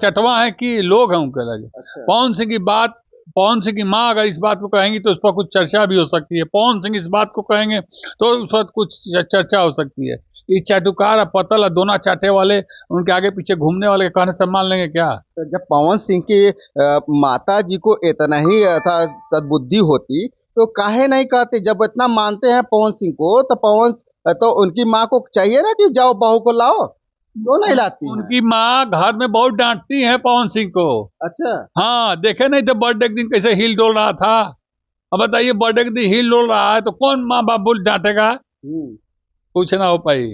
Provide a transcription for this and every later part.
चटवा है कि लोग हैं उनके लगे। अच्छा। पवन सिंह की माँ अगर इस बात को कहेंगी तो उस पर कुछ चर्चा भी हो सकती है। पवन सिंह इस बात को कहेंगे तो उस पर कुछ चर्चा हो सकती है। ये चाटुकार और पतल और दोना चाटे वाले उनके आगे पीछे घूमने वाले के कहने से मान लेंगे क्या? तो जब पवन सिंह की माता जी को इतना ही था सद्बुद्धि होती तो काहे नहीं कहते? जब इतना मानते हैं पवन सिंह को तो उनकी माँ को चाहिए ना कि जाओ बहू को लाओ, क्यों नहीं लाती हैं? उनकी माँ घर में बहुत डांटती है पवन सिंह को। अच्छा। हाँ, देखे नहीं तो बर्थडे के दिन कैसे हिल डोल रहा था। अब बताइए, बर्थडे के दिन हिल डोल रहा है तो कौन माँ बाप बोल डांटेगा? कुछ ना हो पाई।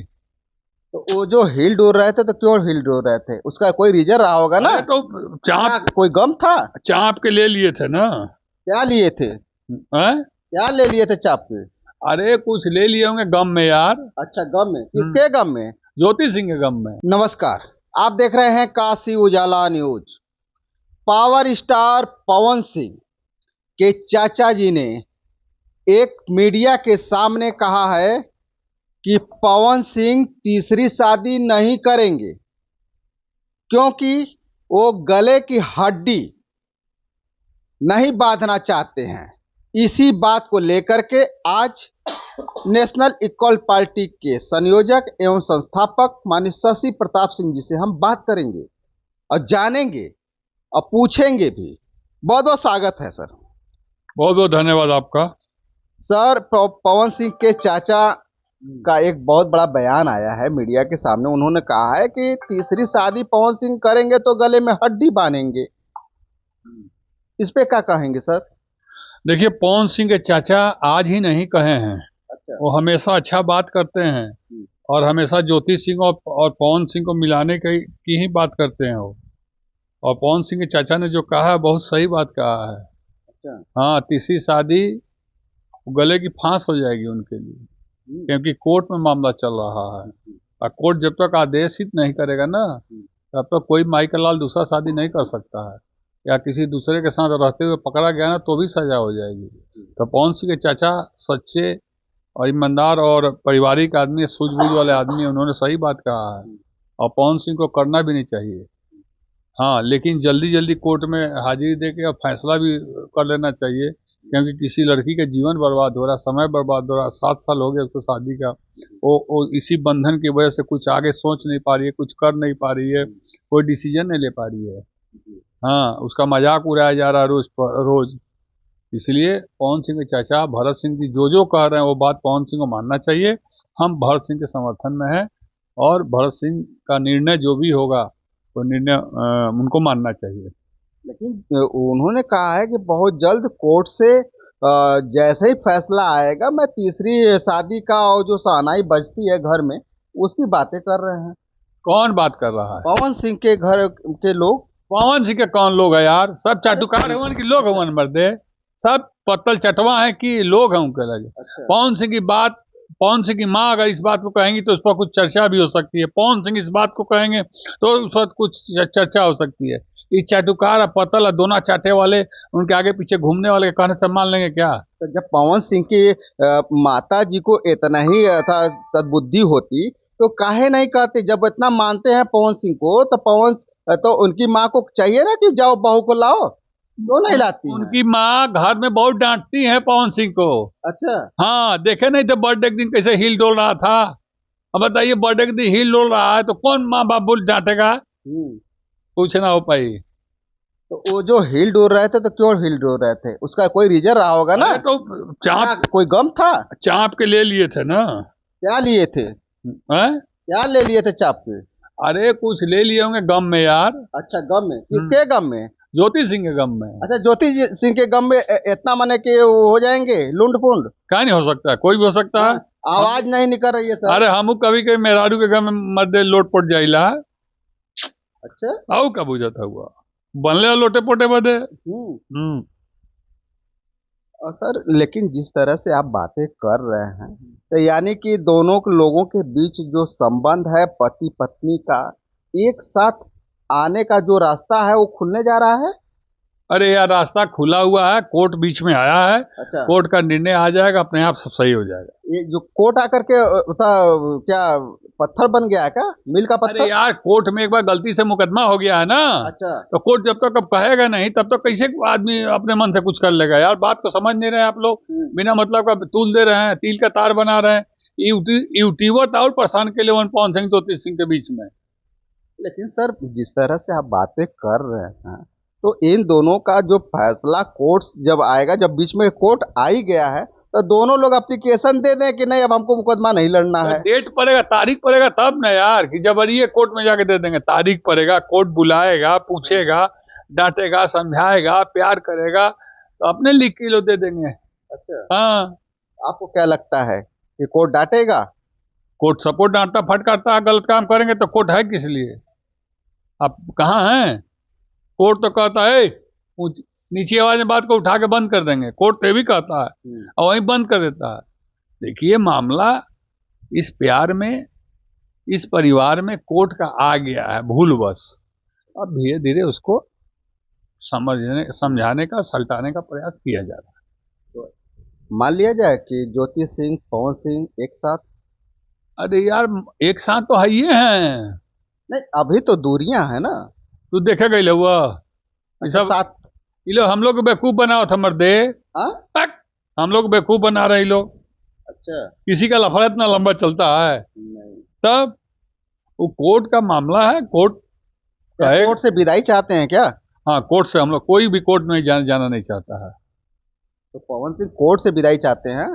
तो वो जो हिल डोल रहे थे तो क्यों हिल डोल रहे थे? उसका कोई रीजन रहा होगा ना? अरे तो कोई गम था? चाप के ले लिए थे ना। क्या लिए थे? हैं? क्या ले लिए थे चाप के? अरे कुछ ले लिए होंगे गम में यार। अच्छा, गम में? किसके गम में? ज्योति सिंह के गम में। नमस्कार, आप देख रहे हैं काशी उजाला news. Power star Pawan Singh के चाचा जी ने एक मीडिया के सामने कहा है कि पवन सिंह तीसरी शादी नहीं करेंगे क्योंकि वो गले की हड्डी नहीं बांधना चाहते हैं। इसी बात को लेकर के आज नेशनल इक्वल पार्टी के संयोजक एवं संस्थापक माननीय शशि प्रताप सिंह जी से हम बात करेंगे और जानेंगे और पूछेंगे भी। बहुत बहुत स्वागत है सर। बहुत बहुत धन्यवाद आपका। सर, पवन सिंह के चाचा का एक बहुत बड़ा बयान आया है मीडिया के सामने। उन्होंने कहा है कि तीसरी शादी पवन सिंह करेंगे तो गले में हड्डी बांधेंगे। इस पे क्या कहेंगे सर? देखिए, पवन सिंह के चाचा आज ही नहीं कहे हैं। अच्छा। वो हमेशा अच्छा बात करते हैं और हमेशा ज्योति सिंह और पवन सिंह को मिलाने की ही बात करते हैं वो। और पवन सिंह के चाचा ने जो कहा है बहुत सही बात कहा है। अच्छा। हाँ, तीसरी शादी गले की फांस हो जाएगी उनके लिए, क्योंकि कोर्ट में मामला चल रहा है और कोर्ट जब तक आदेशित नहीं करेगा ना तब तक कोई माई का लाल दूसरा शादी नहीं कर सकता है, या किसी दूसरे के साथ रहते हुए पकड़ा गया ना तो भी सजा हो जाएगी। तो पवन सिंह के चाचा सच्चे और ईमानदार और पारिवारिक आदमी, सूझबूझ वाले आदमी, उन्होंने सही बात कहा है और पवन सिंह को करना भी नहीं चाहिए। हाँ, लेकिन जल्दी जल्दी कोर्ट में हाजिरी दे के फैसला भी कर लेना चाहिए, क्योंकि किसी लड़की का जीवन बर्बाद हो रहा, समय बर्बाद हो रहा, 7 साल हो गए उसको शादी का। वो इसी बंधन की वजह से कुछ आगे सोच नहीं पा रही है, कुछ कर नहीं पा रही है, कोई डिसीजन नहीं ले पा रही है। हाँ, उसका मजाक उड़ाया जा रहा है रोज। इसलिए पवन सिंह के चाचा भरत सिंह जी जो कह रहे हैं वो बात पवन सिंह को मानना चाहिए। हम भरत सिंह के समर्थन में हैं और भरत सिंह का निर्णय जो भी होगा वो निर्णय उनको मानना चाहिए। लेकिन उन्होंने कहा है कि बहुत जल्द कोर्ट से जैसे ही फैसला आएगा मैं तीसरी शादी का और जो शहनाई बजती है घर में उसकी बातें कर रहे हैं। कौन बात कर रहा है? पवन सिंह के घर के लोग। पवन सिंह के कौन लोग है यार? सब चाटुकार हैं कि लोग हैं मर्दे? सब पत्तल चटवा है कि लोग हैं उनके लगे। अच्छा। पवन सिंह की माँ अगर इस बात को कहेंगी तो उस पर कुछ चर्चा भी हो सकती है। पवन सिंह इस बात को कहेंगे तो उस पर कुछ चर्चा हो सकती है। ये चाटुकार और पतल और दोना चाटे वाले उनके आगे पीछे घूमने वाले के कहने से मान लेंगे क्या? तो जब पवन सिंह की माता जी को इतना ही था सद्बुद्धि होती तो काहे नहीं कहते? जब इतना मानते हैं पवन सिंह को तो उनकी माँ को चाहिए ना कि जाओ बहू को लाओ, क्यों नहीं लाती? उनकी माँ घर में बहुत डांटती है पवन सिंह को। अच्छा। हाँ, देखे नहीं तो बर्थडे के दिन कैसे हिल डोल रहा था। अब बताइए, बर्थडे के दिन हिल डोल रहा है तो कौन माँ बाप बोल डांटेगा? कुछ ना हो पाई। तो वो जो हिल डोल रहे थे तो क्यों हिल डोल रहे थे? उसका कोई रीजन रहा होगा ना? तो कोई गम था? चाप के ले लिए थे ना। क्या लिए थे? हैं? क्या ले लिए थे चाप के? अरे कुछ ले लिए होंगे गम में यार। अच्छा, गम में? किसके गम में? ज्योति सिंह के गम में। अच्छा, ज्योति सिंह के गम में इतना माने कि हो जाएंगे लुंड पुंड? क्या नहीं हो सकता, कोई भी हो सकता है। आवाज नहीं निकल रही है सर। अरे हम कभी कभी मेहरारू के गम में मर्दे लोट पोट जाइला। अच्छा। आओ का बुझाता हुआ बनले लोटे पोटे बदे। और सर, लेकिन जिस तरह से आप बातें कर रहे हैं तो यानी कि दोनों लोगों के बीच जो संबंध है पति पत्नी का, एक साथ आने का जो रास्ता है वो खुलने जा रहा है। अरे यार, रास्ता खुला हुआ है, कोर्ट बीच में आया है। अच्छा। कोर्ट का निर्णय आ जाएगा, अपने आप सब सही हो जाएगा। ये जो कोर्ट आकर के क्या पत्थर बन गया है क्या, मिल का अरे पत्थर? यार कोर्ट में एक बार गलती से मुकदमा हो गया है ना, अच्छा। तो कोर्ट जब तक अब कहेगा नहीं तब तक कैसे आदमी अपने मन से कुछ कर लेगा। यार बात को समझ नहीं रहे आप लोग, बिना मतलब का तूल दे रहे हैं, तिल का तार बना रहे हैं। यूट्यूबर था और परेशान के लिए पवन सिंह ज्योति सिंह के बीच में। लेकिन सर जिस तरह से आप बातें कर रहे हैं, तो इन दोनों का जो फैसला कोर्ट जब आएगा, जब बीच में कोर्ट आ ही गया है, तो दोनों लोग एप्लीकेशन दे दें कि नहीं अब हमको मुकदमा नहीं लड़ना है। डेट पड़ेगा, तारीख पड़ेगा तब ना यार, कि जबरिए कोर्ट में जाके दे देंगे। तारीख पड़ेगा, कोर्ट बुलाएगा, पूछेगा, डांटेगा, समझाएगा, प्यार करेगा, तो अपने लिख के लो दे देंगे। अच्छा, हाँ, आपको क्या लगता है कि कोर्ट डांटेगा? कोर्ट सपोर्ट डांटता फटकारता है, गलत काम करेंगे तो कोर्ट है किस लिए? आप कहाँ हैं? कोर्ट तो कहता है नीची आवाज में बात को उठा के बंद कर देंगे, कोर्ट तो भी कहता है और वहीं बंद कर देता है। देखिए मामला इस प्यार में, इस परिवार में कोर्ट का आ गया है भूलवश। अब धीरे धीरे उसको समझाने का, सल्टाने का प्रयास किया जा रहा है। मान लिया जाए कि ज्योति सिंह पवन सिंह एक साथ? अरे यार एक साथ तो है ही हैं। नहीं, अभी तो दूरियां है ना। तू देखे गई हुआ ये सब साथ? ये लोग हम लोग को बेवकूफ बनाओ था मर्दे। हाँ? हम लोग बेवकूफ बना रहे लोग। अच्छा। किसी का लफड़ा इतना लंबा चलता है? नहीं। तब वो कोर्ट का मामला है, कोर्ट कोर्ट से विदाई चाहते हैं क्या? हाँ, कोर्ट से हम लोग, कोई भी कोर्ट में जाना नहीं चाहता है। तो पवन सिंह कोर्ट से विदाई चाहते हैं?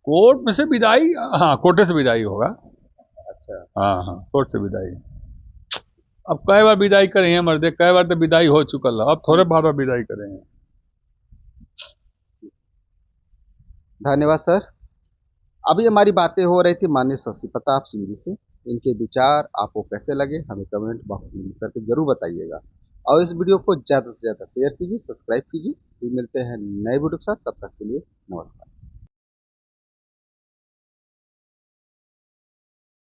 कोर्ट में से विदाई, हाँ कोर्ट से विदाई होगा। अच्छा। हाँ हाँ, कोर्ट से विदाई। अब कई बार विदाई करेंगे मर्दे, कई बार तो विदाई हो चुकल है, अब थोड़े बार बार विदाई करेंगे। धन्यवाद सर। अभी हमारी बातें हो रही थी माननीय शशि प्रताप सिंह जी से। इनके विचार आपको कैसे लगे हमें कमेंट बॉक्स में लिख करके जरूर बताइएगा, और इस वीडियो को ज़्यादा से ज़्यादा शेयर कीजिए, सब्सक्राइब कीजिए। फिर मिलते हैं नए वीडियो के साथ, तब तक के लिए नमस्कार।